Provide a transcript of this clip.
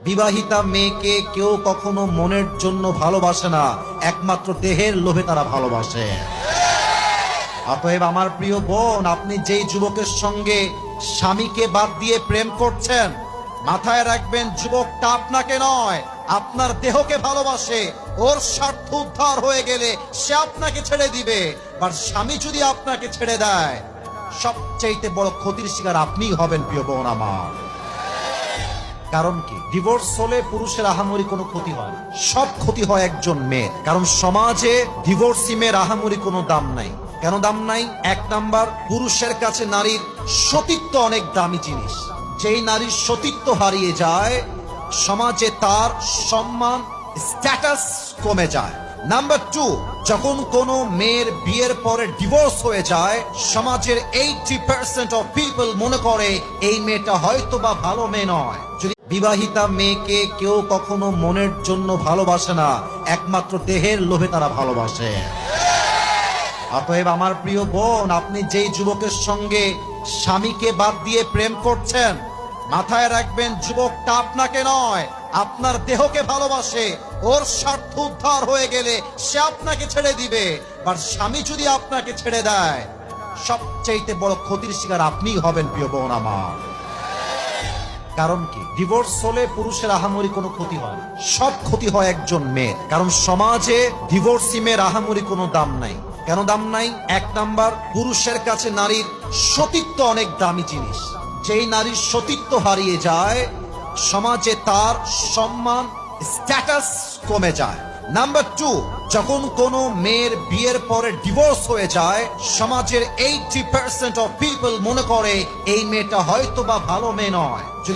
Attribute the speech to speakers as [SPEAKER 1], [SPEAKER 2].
[SPEAKER 1] বিবাহিতা মেয়েকে কেউ কখনো মনের জন্য ভালোবাসে না, একমাত্র দেহের লোভে তারা ভালোবাসে। অতএব আমার প্রিয় বোন, আপনি যেই যুবকের সঙ্গে স্বামীকে বাদ দিয়ে প্রেম করছেন, মাথায় রাখবেন যুবকটা আপনাকে নয়, আপনার দেহকে ভালোবাসে। ওর স্বার্থ উদ্ধার হয়ে গেলে সে আপনাকে ছেড়ে দিবে। আর স্বামী যদি আপনাকে ছেড়ে দেয়, সবচেয়ে বড় ক্ষতির শিকার আপনিই হবেন প্রিয় বোন আমার। কারণ কি, ডিভোর্স হলে পুরুষের আহামরি কোনো ক্ষতি হয় না, সব ক্ষতি হয় একজন মেয়ের। কারণ সমাজে ডিভোর্সি মেয়ের আহামরি কোনো দাম নাই। কেন দাম নাই? এক নাম্বার, পুরুষের কাছে নারীর সতীত্ব অনেক দামি জিনিস। যেই নারীর সতীত্ব হারিয়ে যায়, সমাজে তার সম্মান, স্ট্যাটাস কমে যায়। নাম্বার টু, যখন কোনো মেয়ের বিয়ের পরে ডিভোর্স হয়ে যায়, সমাজের 80% অফ পিপল মনে করে এই মেয়েটা হয়তো বা ভালো মেয়ে নয়। যদি বিবাহিতা মেয়েকে কেউ কখনো মনের জন্য ভালোবাসে না, একমাত্র দেহের লোভে তারা ভালোবাসে। অতএব আমার প্রিয় বোন, আপনি যেই যুবকের সঙ্গে স্বামীকে বাদ দিয়ে প্রেম করছেন, মাথায় রাখবেন যুবকটা আপনাকে নয়, আপনার দেহকে ভালোবাসে। ওর স্বার্থ উদ্ধার হয়ে গেলে সে আপনাকে ছেড়ে দিবে। আর স্বামী যদি আপনাকে ছেড়ে দেয়, সবচেয়ে বড় ক্ষতির শিকার আপনিই হবেন প্রিয় বোন আমার। কারণ কি, ডিভোর্স হলে পুরুষের আহামরি কোনো ক্ষতি হয় না, সব ক্ষতি হয় একজন মেয়ের। কারণ সমাজে ডিভোর্সি মেয়ের আহামরি কোনো দাম নাই। কেন দাম নাই? এক নাম্বার, পুরুষের কাছে নারীর সতীত্ব অনেক দামি জিনিস। যেই নারীর সতীত্ব হারিয়ে যায়, সমাজে তার সম্মান, স্ট্যাটাস কমে যায়। নাম্বার টু, যখন কোনো মেয়ের বিয়ের পরে ডিভোর্স হয়ে যায়, সমাজের 80% অফ পিপল মনে করে এই মেয়েটা হয়তো বা ভালো মেয়ে নয়। যদি